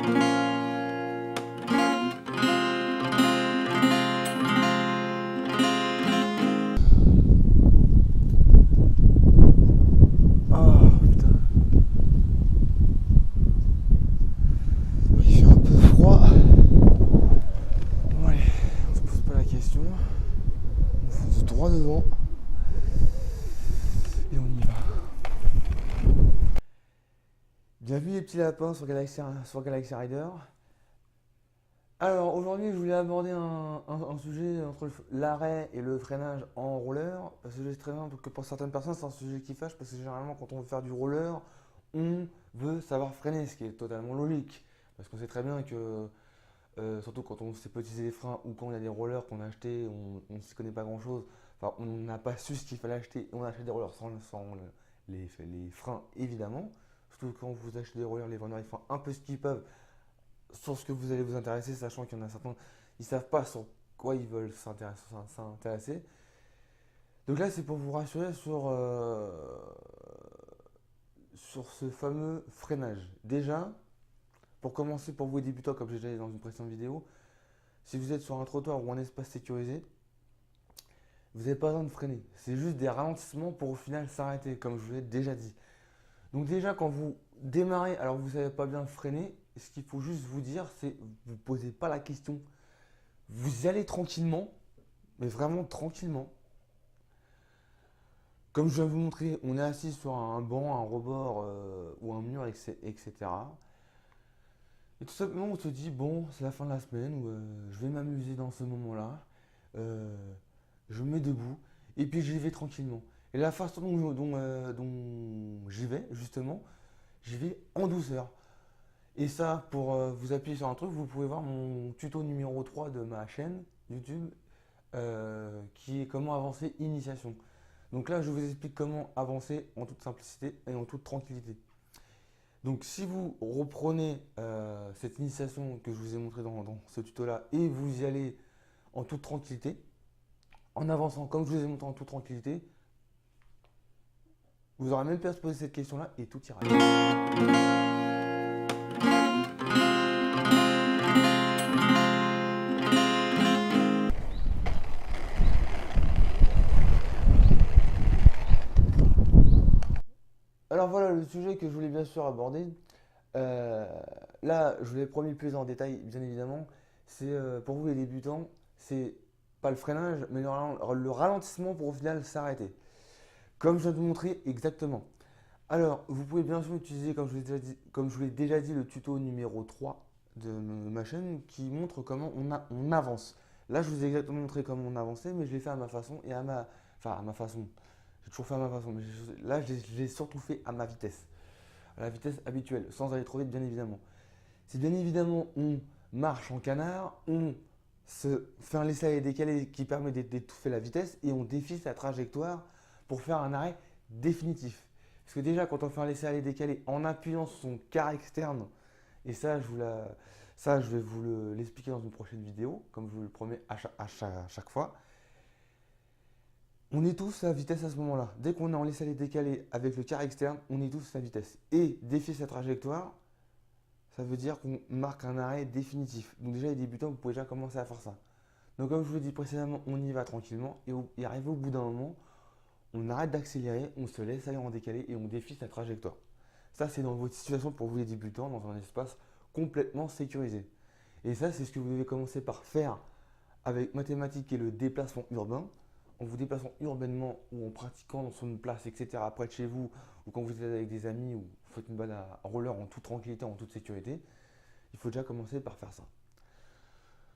Oh putain, il fait un peu froid. Bon allez, on se pose pas la question. On fonce droit devant et on y va. Bienvenue les petits lapins sur Galaxy Rider. Alors aujourd'hui je voulais aborder un sujet entre l'arrêt et le freinage en roller. Parce que je sais très bien que pour certaines personnes c'est un sujet qui fâche parce que généralement quand on veut faire du roller, on veut savoir freiner, ce qui est totalement logique. Parce qu'on sait très bien que surtout quand on sait pas utiliser les freins ou quand il y a des rollers qu'on a achetés, on ne s'y connaît pas grand chose. Enfin, on n'a pas su ce qu'il fallait acheter et on achète des rollers sans les freins évidemment. Surtout quand vous achetez des rollers, les vendeurs ils font un peu ce qu'ils peuvent sur ce que vous allez vous intéresser, sachant qu'il y en a certains, ils ne savent pas sur quoi ils veulent s'intéresser. Donc là, c'est pour vous rassurer sur ce fameux freinage. Déjà, pour commencer, pour vous les débutants, comme j'ai déjà dit dans une précédente vidéo, si vous êtes sur un trottoir ou un espace sécurisé, vous n'avez pas besoin de freiner. C'est juste des ralentissements pour au final s'arrêter, comme je vous l'ai déjà dit. Donc déjà, quand vous démarrez alors que vous ne savez pas bien freiner, ce qu'il faut juste vous dire, c'est vous ne posez pas la question. Vous y allez tranquillement, mais vraiment tranquillement. Comme je viens de vous montrer, on est assis sur un banc, un rebord ou un mur, etc. Et tout simplement, on se dit, bon, c'est la fin de la semaine, ou je vais m'amuser dans ce moment-là. Euh, je me mets debout, et puis j'y vais tranquillement. Et la façon dont j'y vais, justement, j'y vais en douceur. Et ça, pour vous appuyer sur un truc, vous pouvez voir mon tuto numéro 3 de ma chaîne YouTube, qui est comment avancer initiation. Donc là, je vous explique comment avancer en toute simplicité et en toute tranquillité. Donc si vous reprenez cette initiation que je vous ai montrée dans ce tuto-là et vous y allez en toute tranquillité, en avançant comme je vous ai montré en toute tranquillité, vous n'aurez même pas à se poser cette question-là et tout ira. Alors voilà le sujet que je voulais bien sûr aborder. Euh, Là, je vous l'ai promis plus en détail, bien évidemment. C'est pour vous les débutants, c'est pas le freinage, mais le ralentissement pour au final s'arrêter. Comme je viens de vous montrer exactement. Alors, vous pouvez bien sûr utiliser, comme je vous l'ai déjà dit, le tuto numéro 3 de ma chaîne qui montre comment on avance. Là, je vous ai exactement montré comment on avançait, mais je l'ai fait à ma façon et enfin, à ma façon. J'ai toujours fait à ma façon, mais là, je l'ai surtout fait à ma vitesse. À la vitesse habituelle, sans aller trop vite, bien évidemment. Si bien évidemment on marche en canard, on se fait un laisser-aller décalé qui permet d'étouffer la vitesse et on défie sa trajectoire pour faire un arrêt définitif. Parce que déjà, quand on fait un laisser-aller décalé en appuyant sur son quart externe, et ça, je vais vous l'expliquer dans une prochaine vidéo, comme je vous le promets à chaque fois, on étouffe sa vitesse à ce moment-là. Dès qu'on est en laisser-aller décalé avec le quart externe, on étouffe sa vitesse. Et défier sa trajectoire, ça veut dire qu'on marque un arrêt définitif. Donc déjà les débutants, vous pouvez déjà commencer à faire ça. Donc comme je vous l'ai dit précédemment, on y va tranquillement et arrivé au bout d'un moment, on arrête d'accélérer, on se laisse aller en décalé et on défie sa trajectoire. Ça c'est dans votre situation pour vous les débutants, dans un espace complètement sécurisé. Et ça c'est ce que vous devez commencer par faire avec mathématiques et le déplacement urbain, en vous déplaçant urbainement ou en pratiquant sur une place, etc., près de chez vous, ou quand vous êtes avec des amis, ou vous faites une balade à roller en toute tranquillité, en toute sécurité, il faut déjà commencer par faire ça.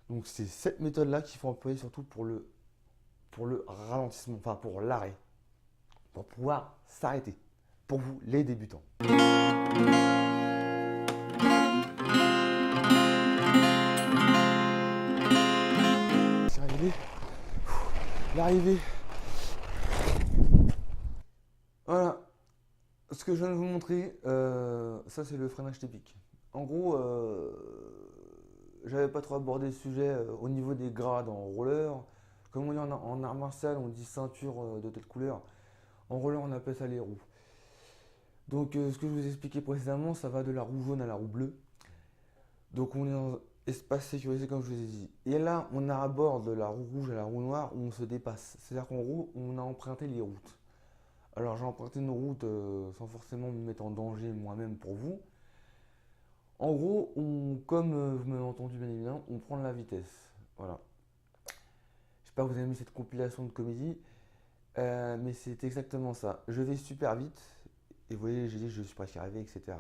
Donc c'est cette méthode-là qu'il faut employer surtout pour le ralentissement, enfin pour l'arrêt, pour pouvoir s'arrêter, pour vous les débutants. C'est arrivé, l'arrivée. Voilà, ce que je viens de vous montrer, ça c'est le freinage typique. En gros, j'avais pas trop abordé le sujet au niveau des grades en roller. Comme on dit en art martial, on dit ceinture de telle couleur. En roller, on appelle ça les roues. Donc, ce que je vous ai expliqué précédemment, ça va de la roue jaune à la roue bleue. Donc on est dans espace sécurisé comme je vous ai dit. Et là, on aborde la roue rouge à la roue noire où on se dépasse. C'est-à-dire qu'en gros, on a emprunté les routes. Alors j'ai emprunté une route sans forcément me mettre en danger moi-même pour vous. En gros, comme vous m'avez entendu bien évidemment, on prend de la vitesse. Voilà. J'espère que vous avez aimé cette compilation de comédie, mais c'est exactement ça. Je vais super vite, et vous voyez, j'ai dit je suis presque arrivé, etc.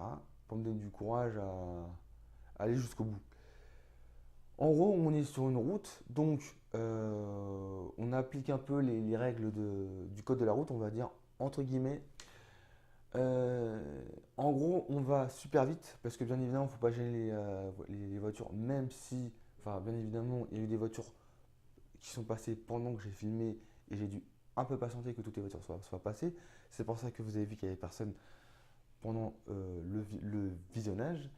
Pour me donner du courage à aller jusqu'au bout. En gros, on est sur une route, donc on applique un peu les règles du code de la route, on va dire entre guillemets. Euh, En gros, on va super vite parce que bien évidemment, il ne faut pas gêner les voitures, même si, enfin, bien évidemment, il y a eu des voitures qui sont passées pendant que j'ai filmé et j'ai dû un peu patienter que toutes les voitures soient passées. C'est pour ça que vous avez vu qu'il n'y avait personne pendant le visionnage.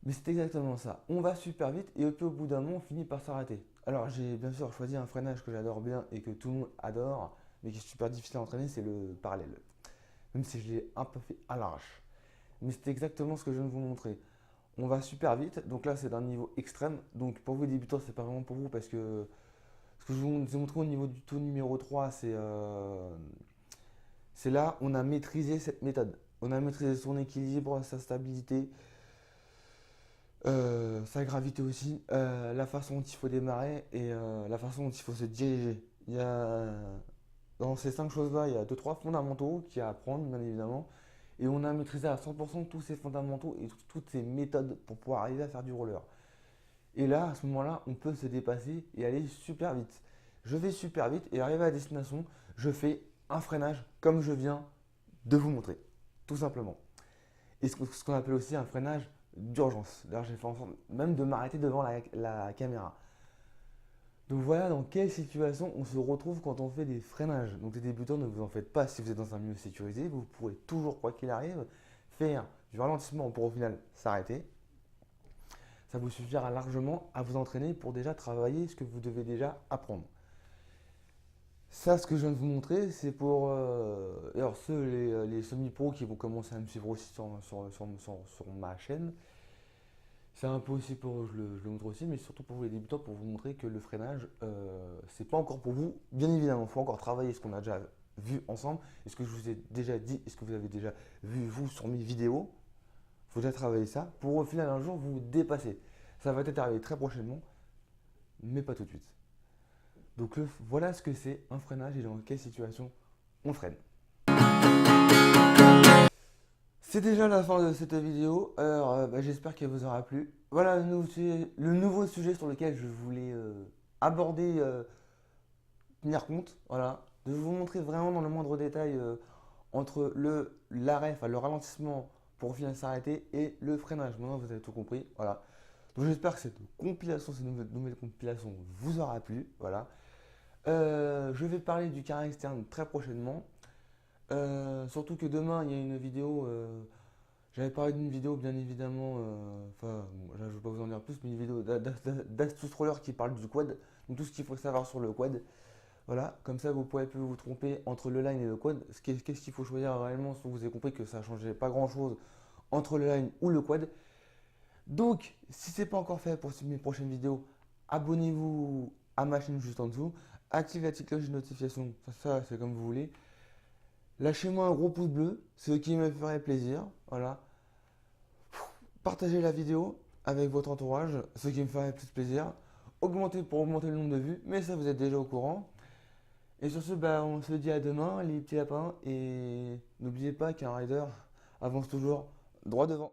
Mais c'est exactement ça. On va super vite et puis au bout d'un moment, on finit par s'arrêter. Alors, j'ai bien sûr choisi un freinage que j'adore bien et que tout le monde adore, mais qui est super difficile à entraîner, c'est le parallèle. Même si je l'ai un peu fait à l'arrache. Mais c'est exactement ce que je viens de vous montrer. On va super vite, donc là c'est d'un niveau extrême. Donc pour vous les débutants, c'est pas vraiment pour vous parce que ce que je vous ai montré au niveau du tour numéro 3, c'est là on a maîtrisé cette méthode. On a maîtrisé son équilibre, sa stabilité, sa gravité aussi, la façon dont il faut démarrer et la façon dont il faut se diriger. Dans ces cinq choses-là, il y a deux, trois fondamentaux qu'il y a à apprendre, bien évidemment. Et on a maîtrisé à 100% tous ces fondamentaux et toutes ces méthodes pour pouvoir arriver à faire du roller. Et là, à ce moment-là, on peut se dépasser et aller super vite. Je vais super vite et arrivé à destination, je fais un freinage comme je viens de vous montrer, tout simplement. Et ce qu'on appelle aussi un freinage d'urgence. D'ailleurs, j'ai fait en sorte même de m'arrêter devant la caméra. Donc voilà dans quelle situation on se retrouve quand on fait des freinages. Donc les débutants, ne vous en faites pas si vous êtes dans un milieu sécurisé. Vous pourrez toujours, quoi qu'il arrive, faire du ralentissement pour au final s'arrêter. Ça vous suffira largement à vous entraîner pour déjà travailler ce que vous devez déjà apprendre. Ça, ce que je viens de vous montrer, c'est pour alors les semi-pros qui vont commencer à me suivre aussi sur ma chaîne. C'est un peu aussi pour, je le montre aussi, mais surtout pour vous les débutants, pour vous montrer que le freinage, c'est pas encore pour vous. Bien évidemment, il faut encore travailler ce qu'on a déjà vu ensemble, et ce que je vous ai déjà dit, et ce que vous avez déjà vu vous sur mes vidéos. Il faut déjà travailler ça pour au final un jour vous dépasser. Ça va peut-être arriver très prochainement, mais pas tout de suite. Donc voilà ce que c'est un freinage et dans quelle situation on freine. C'est déjà la fin de cette vidéo, alors j'espère qu'elle vous aura plu. Voilà le nouveau sujet sur lequel je voulais aborder, tenir compte, voilà, de vous montrer vraiment dans le moindre détail entre l'arrêt, enfin le ralentissement pour au final s'arrêter et le freinage. Maintenant vous avez tout compris, voilà. Donc j'espère que cette compilation, cette nouvelle compilation vous aura plu, voilà. Je vais parler du carré externe très prochainement. Surtout que demain il y a une vidéo. J'avais parlé d'une vidéo bien évidemment. Enfin, bon, là, je ne vais pas vous en dire plus, mais une vidéo d'Astuce Roller qui parle du quad. Donc tout ce qu'il faut savoir sur le quad. Voilà, comme ça vous pourrez plus vous tromper entre le line et le quad. Qu'est-ce qu'il faut choisir réellement? Vous avez compris que ça ne changeait pas grand chose entre le line ou le quad. Donc, si ce n'est pas encore fait pour mes prochaines vidéos, abonnez-vous à ma chaîne juste en dessous. Activez la petite cloche de notification, ça c'est comme vous voulez. Lâchez-moi un gros pouce bleu, ce qui me ferait plaisir. Voilà. Partagez la vidéo avec votre entourage, ce qui me ferait plus plaisir. Augmentez pour augmenter le nombre de vues, mais ça vous êtes déjà au courant. Et sur ce, on se dit à demain, les petits lapins. Et n'oubliez pas qu'un rider avance toujours droit devant.